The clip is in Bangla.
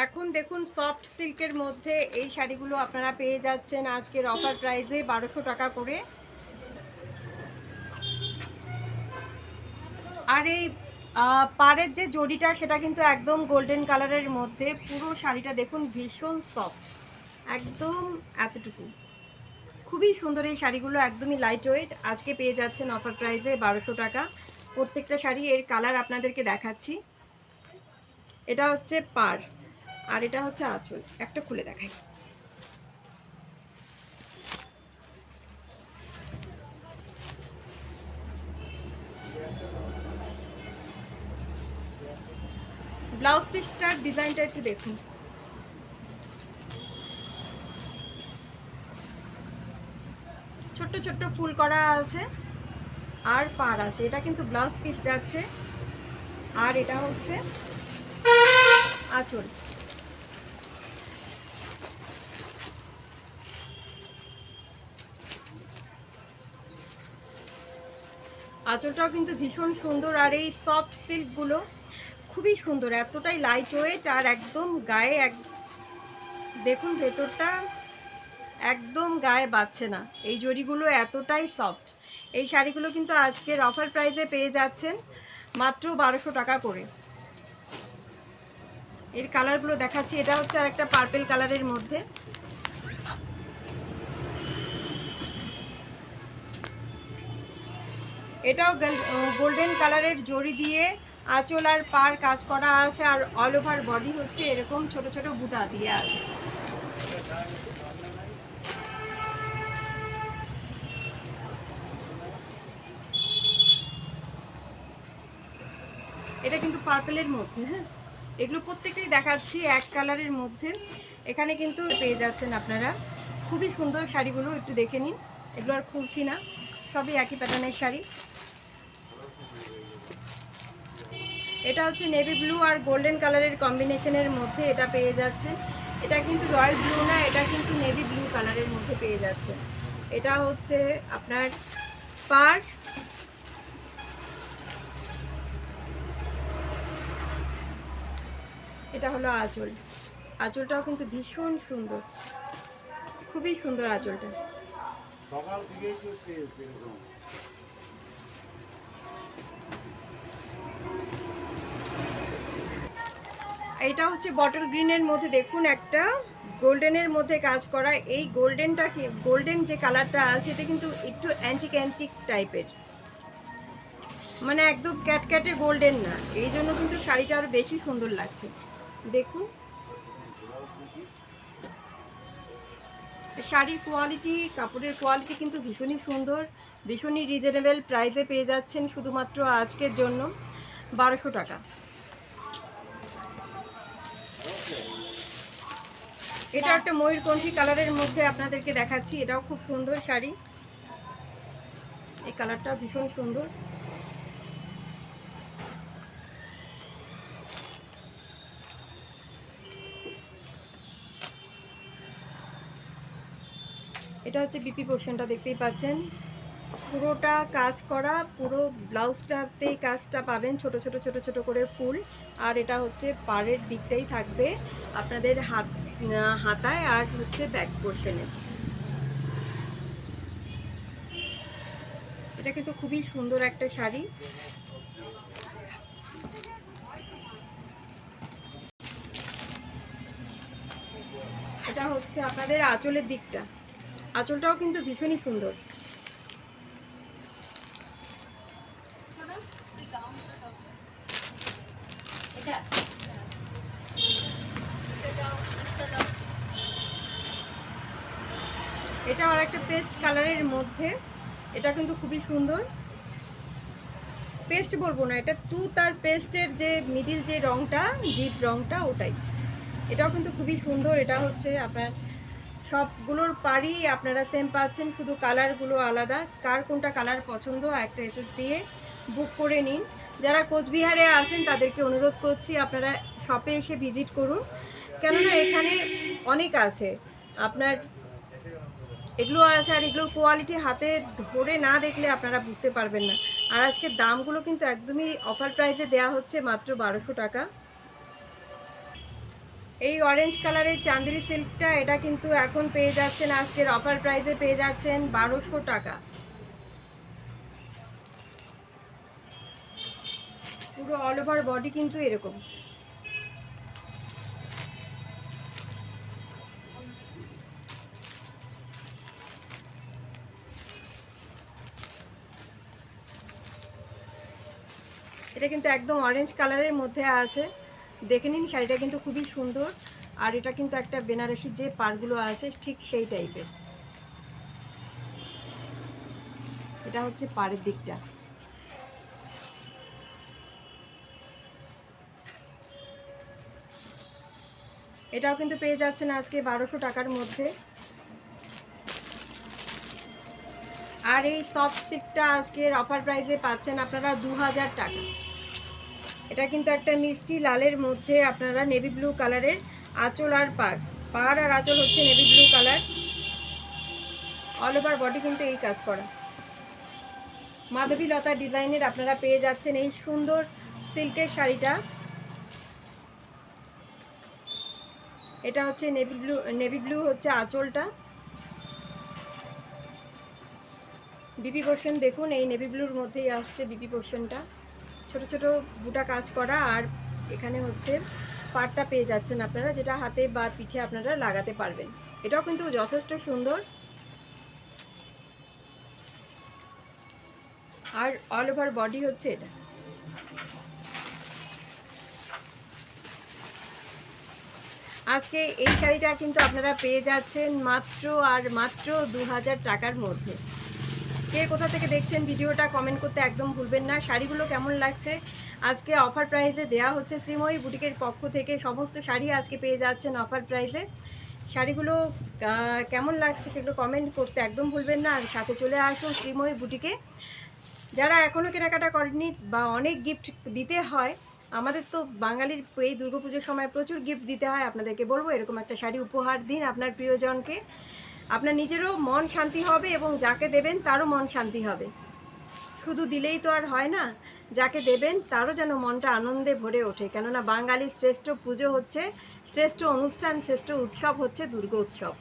এখন দেখুন সফট সিল্কের মধ্যে এই শাড়িগুলো আপনারা পেয়ে যাচ্ছেন আজকের অফার প্রাইসে 1200 টাকা করে। আর এই পাড়ের যে জড়িটা সেটা কিন্তু একদম গোল্ডেন কালারের মধ্যে। পুরো শাড়িটা দেখুন ভীষণ সফট, একদম এতটুকু। খুবই সুন্দর এই শাড়িগুলো, একদমই লাইট ওয়েট। আজকে পেয়ে যাচ্ছেন অফার প্রাইসে 1200 টাকা প্রত্যেকটা শাড়ি। এর কালার আপনাদেরকে দেখাচ্ছি। এটা হচ্ছে পাড় আর এটা হচ্ছে আঁচল। একটা খুলে দেখাই। ব্লাউজ পিসটার ডিজাইনটা একটু দেখুন। ছোট্ট ছোট্ট ফুল করা আছে আর পাড় আছে। এটা কিন্তু ব্লাউজ পিস যাচ্ছে আর এটা হচ্ছে আঁচল। আঁচলটাও কিন্তু ভীষণ সুন্দর। আর এই সফট সিল্কগুলো খুবই সুন্দর, এতটাই লাইট ওয়েট আর একদম গায়ে দেখুন ভেতরটা একদম গায়ে বাজছে না। এই জড়িগুলো এতটাই সফট। এই শাড়িগুলো কিন্তু আজকের অফার প্রাইসে পেয়ে যাচ্ছেন মাত্র 1200 টাকা করে। এর কালারগুলো দেখাচ্ছি। এটা হচ্ছে আর একটা পার্পেল কালারের মধ্যে। এটাও গোল্ডেন কালারের জড়ি দিয়ে আঁচল আর পার কাজ করা আছে আর অল ওভার বডি হচ্ছে এরকম ছোট ছোট বুটা দিয়ে আছে। এটা কিন্তু পার্পেলের মধ্যে। হ্যাঁ, এগুলো প্রত্যেকটাই দেখাচ্ছি এক কালারের মধ্যে। এখানে কিন্তু পেয়ে যাচ্ছেন আপনারা খুবই সুন্দর শাড়িগুলো, একটু দেখে নিন। এগুলো আর খুলছি না, সবই একই প্যাটার্নের শাড়ি। এটা হচ্ছে নেভি ব্লু আর গোল্ডেন কালারের কম্বিনেশনের মধ্যে এটা পেয়ে যাচ্ছে। এটা কিন্তু রয়্যাল ব্লু না, এটা কিন্তু নেভি ব্লু কালারের মধ্যে পেয়ে যাচ্ছে। এটা হচ্ছে আপনার পার, এটা হলো আঁচল। আঁচলটাও কিন্তু ভীষণ সুন্দর, খুবই সুন্দর আঁচলটা। এইটা হচ্ছে বটল গ্রিনের মধ্যে দেখুন একটা গোল্ডেনের মধ্যে কাজ করা। এই গোল্ডেনটা কি, গোল্ডেন যে কালারটা আছে এটা কিন্তু একটু অ্যান্টিক অ্যান্টিক টাইপের, মানে একদম ক্যাটক্যাটে গোল্ডেন না, এই জন্য কিন্তু শাড়িটা আরো বেশি সুন্দর লাগছে। দেখুন শাড়ির কোয়ালিটি, কাপড়ের কোয়ালিটি কিন্তু ভীষণই সুন্দর, ভীষণই রিজনেবল প্রাইসে পেয়ে যাচ্ছেন শুধুমাত্র আজকের জন্য 1200 টাকা। এটা একটা ময়ূরকণ্ঠী কালারের মধ্যে আপনাদেরকে দেখাচ্ছি। এটাও খুব সুন্দর শাড়ি, এই কালারটাও ভীষণ সুন্দর। এটা হচ্ছে বিপি পোর্শনটা, দেখতেই পাচ্ছেন পুরোটা কাজ করা, পুরো ব্লাউজটাতেই কাজটা পাবেন, ছোট ছোট ছোট ছোট করে ফুল। আর এটা হচ্ছে পাড়ের দিকটাই থাকবে আপনাদের হাতায় আর হচ্ছে ব্যাক পোর্শনে। এটা কিন্তু খুবই সুন্দর একটা শাড়ি। এটা হচ্ছে আপনাদের আঁচলের দিকটা, আঁচলটাও কিন্তু ভীষণই সুন্দর। এটা আর একটা পেস্ট কালারের মধ্যে। এটা কিন্তু খুবই সুন্দর, পেস্ট বলবো না, এটা তুত আর পেস্টের যে মিডিল যে রংটা, ডিপ রংটা, ওটাই। এটাও কিন্তু খুবই সুন্দর। এটা হচ্ছে আপনার সবগুলোর পাড়ি আপনারা সেম পাচ্ছেন, শুধু কালারগুলো আলাদা। কার কোনটা কালার পছন্দ একটা এসএস দিয়ে বুক করে নিন। যারা কোচবিহারে আছেন তাদেরকে অনুরোধ করছি আপনারা শপে এসে ভিজিট করুন, কেননা এখানে অনেক আছে আপনার, এগুলো আছে আর এগুলোর কোয়ালিটি হাতে ধরে না দেখলে আপনারা বুঝতে পারবেন না। আর আজকের দামগুলো কিন্তু একদমই অফার প্রাইসে দেওয়া হচ্ছে মাত্র 1200 টাকা। এই অরেঞ্জ কালারের চান্দেরি সিল্কটা, এটা কিন্তু এখন পেয়ে যাচ্ছেন আজকের অফার প্রাইসে, পেয়ে যাচ্ছেন 1200 টাকা। পুরো অল ওভার বডি কিন্তু এরকম। এটা কিন্তু একদম অরেঞ্জ কালারের মধ্যে আছে, দেখে নিন শাড়িটা কিন্তু খুবই সুন্দর। আর এটা কিন্তু একটা বেনারসির যে পাড়গুলো আছে ঠিক সেই টাইপের। এটা হচ্ছে পাড়ের দিকটা। এটাও কিন্তু পেয়ে যাচ্ছেন আজকে 1200 টাকার মধ্যে। আর এই সফট সিল্কটা আজকের অফার প্রাইসে পাচ্ছেন আপনারা 2000 টাকা। এটা কিন্তু একটা মিষ্টি লালের মধ্যে আপনারা নেভি ব্লু কালারের আঁচল আর পাড় আর আঁচল হচ্ছে navy blue colour. All over body কিন্তু এই কাজ করা। মাধবীলতা ডিজাইনের আপনারা পেয়ে যাচ্ছেন এই সুন্দর সিল্কের শাড়িটা। এটা হচ্ছে নেভি ব্লু হচ্ছে আঁচলটা। বিপি পোর্শন দেখুন, এই নেভি ব্লুর মধ্যেই আসছে বিপি পোর্শনটা, ছোট ছোট বুটা কাজ করা। আর এখানে হচ্ছে পাড়টা পেয়ে যাচ্ছেন আপনারা, যেটা হাতে বা পিঠে আপনারা লাগাতে পারবেন। এটাও কিন্তু যথেষ্ট সুন্দর। আর অল ওভার বডি হচ্ছে এটা। আজকে এই শাড়িটা কিন্তু আপনারা পেয়ে যাচ্ছেন মাত্র আর মাত্র 2000 টাকার মধ্যে। কে কোথা থেকে দেখছেন ভিডিওটা কমেন্ট করতে একদম ভুলবেন না। শাড়িগুলো কেমন লাগছে, আজকে অফার প্রাইসে দেওয়া হচ্ছে শ্রীময়ী বুটিকের পক্ষ থেকে। সমস্ত শাড়ি আজকে পেয়ে যাচ্ছেন অফার প্রাইসে। শাড়িগুলো কেমন লাগছে সেগুলো কমেন্ট করতে একদম ভুলবেন না। আর সাথে চলে আসুন শ্রীময়ী বুটিকে। যারা এখনও কেনাকাটা করেননি বা অনেক গিফট দিতে হয়, আমাদের তো বাঙালির এই দুর্গাপুজোর সময় প্রচুর গিফট দিতে হয়, আপনাদেরকে বলবো এরকম একটা শাড়ি উপহার দিন আপনার প্রিয়জনকে। আপনার নিজেরও মন শান্তি হবে এবং যাকে দেবেন তারও মন শান্তি হবে। শুধু দিলেই তো আর হয় না, যাকে দেবেন তারও যেন মনটা আনন্দে ভরে ওঠে। কেননা বাঙালির শ্রেষ্ঠ পুজো হচ্ছে, শ্রেষ্ঠ অনুষ্ঠান, শ্রেষ্ঠ উৎসব হচ্ছে দুর্গোৎসব।